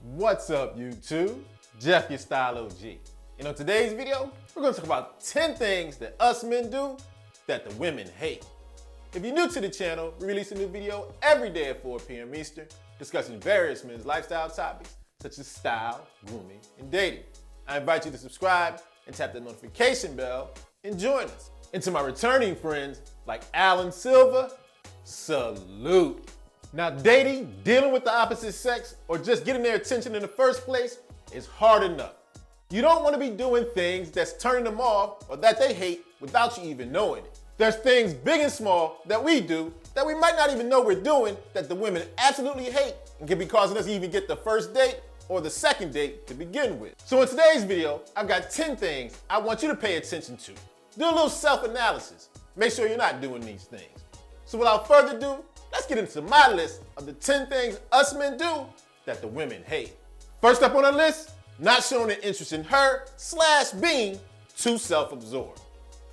What's up, YouTube? Jeff, your Style O.G. And on today's video, we're going to talk about 10 things that us men do that the women hate. If you're new to the channel, we release a new video every day at 4 p.m. Eastern, discussing various men's lifestyle topics such as style, grooming, and dating. I invite you to subscribe and tap the notification bell and join us. And to my returning friends like Alan Silva, salute. Now, dating, dealing with the opposite sex, or just getting their attention in the first place is hard enough. You don't want to be doing things that's turning them off or that they hate without you even knowing it. There's things big and small that we do that we might not even know we're doing that the women absolutely hate and can be causing us to even get the first date or the second date to begin with. So in today's video, I've got 10 things I want you to pay attention to. Do a little self-analysis. Make sure you're not doing these things. So without further ado, let's get into my list of the 10 things us men do that the women hate. First up on the list, not showing an interest in her/being too self-absorbed.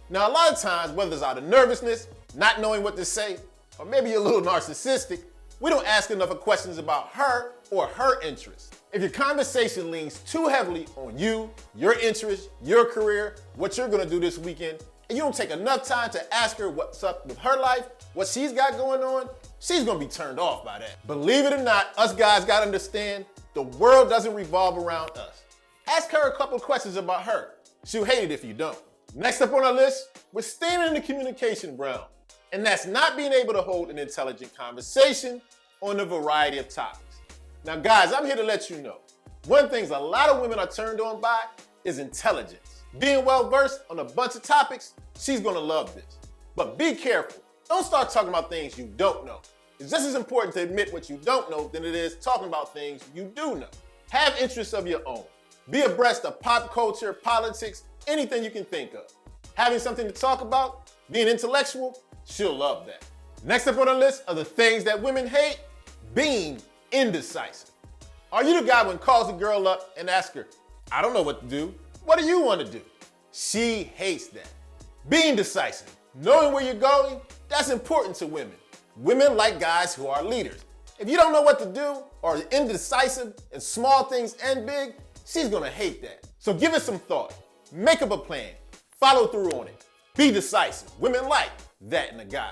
Now, a lot of times, whether it's out of nervousness, not knowing what to say, or maybe a little narcissistic, we don't ask enough of questions about her or her interests. If your conversation leans too heavily on you, your interests, your career, what you're gonna do this weekend, and you don't take enough time to ask her what's up with her life, what she's got going on, she's gonna be turned off by that. Believe it or not, us guys gotta understand the world doesn't revolve around us. Ask her a couple of questions about her. She'll hate it if you don't. Next up on our list, we're staying in the communication realm. And that's not being able to hold an intelligent conversation on a variety of topics. Now guys, I'm here to let you know, one thing a lot of women are turned on by is intelligence. Being well-versed on a bunch of topics, she's gonna love this. But be careful. Don't start talking about things you don't know. It's just as important to admit what you don't know than it is talking about things you do know. Have interests of your own. Be abreast of pop culture, politics, anything you can think of. Having something to talk about, being intellectual, she'll love that. Next up on the list of the things that women hate, being indecisive. Are you the guy when calls a girl up and asks her, I don't know what to do, what do you want to do? She hates that. Being decisive, knowing where you're going, that's important to women. Women like guys who are leaders. If you don't know what to do or are indecisive in small things and big, she's gonna hate that. So give it some thought. Make up a plan. Follow through on it. Be decisive. Women like that in a guy.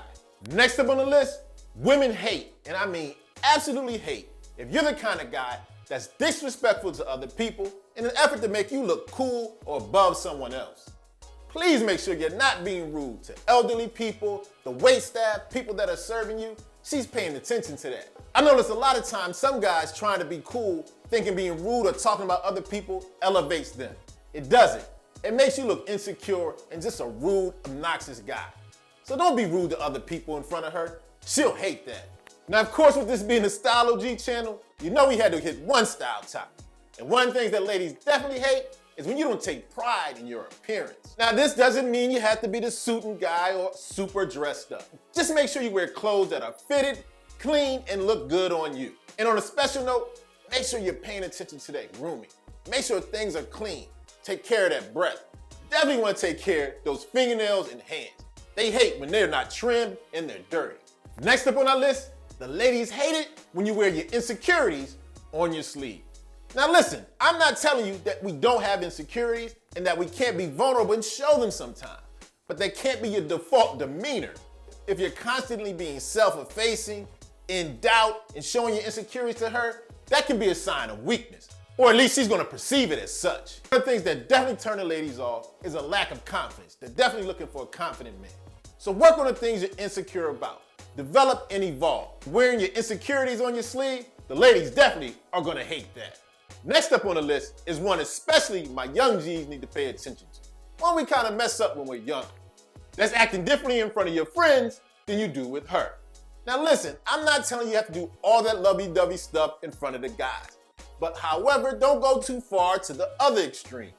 Next up on the list, women hate, and I mean absolutely hate, if you're the kind of guy that's disrespectful to other people in an effort to make you look cool or above someone else. Please make sure you're not being rude to elderly people, the wait staff, people that are serving you. She's paying attention to that. I notice a lot of times some guys trying to be cool, thinking being rude or talking about other people elevates them. It doesn't. It makes you look insecure and just a rude, obnoxious guy. So don't be rude to other people in front of her. She'll hate that. Now, of course, with this being the Style O.G channel, you know we had to hit one style topic. And one of the things that ladies definitely hate is when you don't take pride in your appearance. Now, this doesn't mean you have to be the suiting guy or super dressed up. Just make sure you wear clothes that are fitted, clean, and look good on you. And on a special note, make sure you're paying attention to that grooming. Make sure things are clean. Take care of that breath. Definitely want to take care of those fingernails and hands. They hate when they're not trimmed and they're dirty. Next up on our list, the ladies hate it when you wear your insecurities on your sleeve. Now listen, I'm not telling you that we don't have insecurities and that we can't be vulnerable and show them sometimes, but that can't be your default demeanor. If you're constantly being self-effacing, in doubt, and showing your insecurities to her, that can be a sign of weakness, or at least she's gonna perceive it as such. One of the things that definitely turn the ladies off is a lack of confidence. They're definitely looking for a confident man. So work on the things you're insecure about. Develop and evolve. Wearing your insecurities on your sleeve, the ladies definitely are gonna hate that. Next up on the list is one especially my young G's need to pay attention to. One we kind of mess up when we're young. That's acting differently in front of your friends than you do with her. Now listen, I'm not telling you have to do all that lovey-dovey stuff in front of the guys. But however, don't go too far to the other extreme.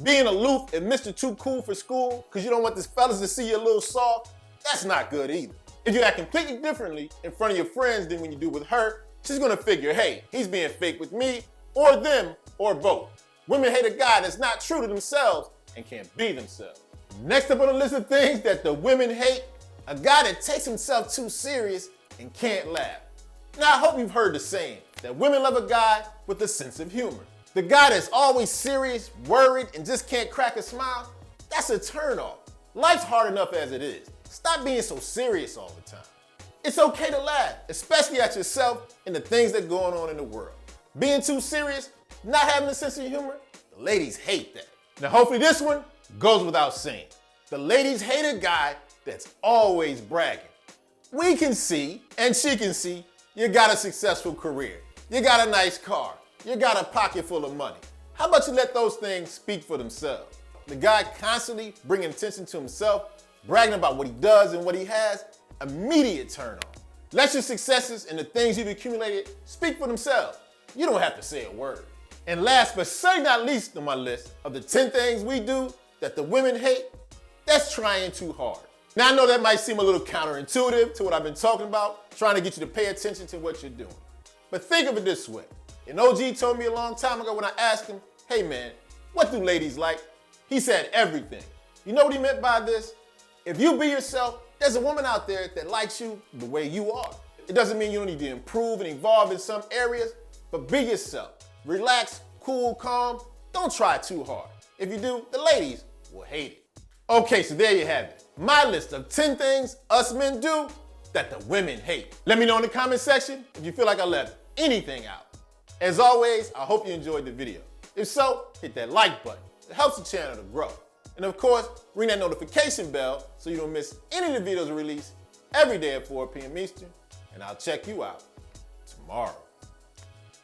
Being aloof and Mr. Too Cool for school because you don't want these fellas to see you a little soft, that's not good either. If you act completely differently in front of your friends than when you do with her, she's gonna figure, hey, he's being fake with me, or them, or both. Women hate a guy that's not true to themselves and can't be themselves. Next up on the list of things that the women hate, a guy that takes himself too serious and can't laugh. Now, I hope you've heard the saying that women love a guy with a sense of humor. The guy that's always serious, worried, and just can't crack a smile, that's a turnoff. Life's hard enough as it is. Stop being so serious all the time. It's okay to laugh, especially at yourself and the things that are going on in the world. Being too serious, not having a sense of humor, the ladies hate that. Now hopefully this one goes without saying. The ladies hate a guy that's always bragging. We can see, and she can see, you got a successful career. You got a nice car. You got a pocket full of money. How about you let those things speak for themselves? The guy constantly bringing attention to himself, bragging about what he does and what he has, immediate turn on. Let your successes and the things you've accumulated speak for themselves. You don't have to say a word. And last but certainly not least on my list of the 10 things we do that the women hate, that's trying too hard. Now I know that might seem a little counterintuitive to what I've been talking about, trying to get you to pay attention to what you're doing. But think of it this way. And OG told me a long time ago when I asked him, hey man, what do ladies like? He said everything. You know what he meant by this? If you be yourself, there's a woman out there that likes you the way you are. It doesn't mean you don't need to improve and evolve in some areas, but be yourself. Relax, cool, calm. Don't try too hard. If you do, the ladies will hate it. Okay, so there you have it. My list of 10 things us men do that the women hate. Let me know in the comment section if you feel like I left anything out. As always, I hope you enjoyed the video. If so, hit that like button. It helps the channel to grow. And of course, ring that notification bell so you don't miss any of the videos released every day at 4 p.m. Eastern. And I'll check you out tomorrow.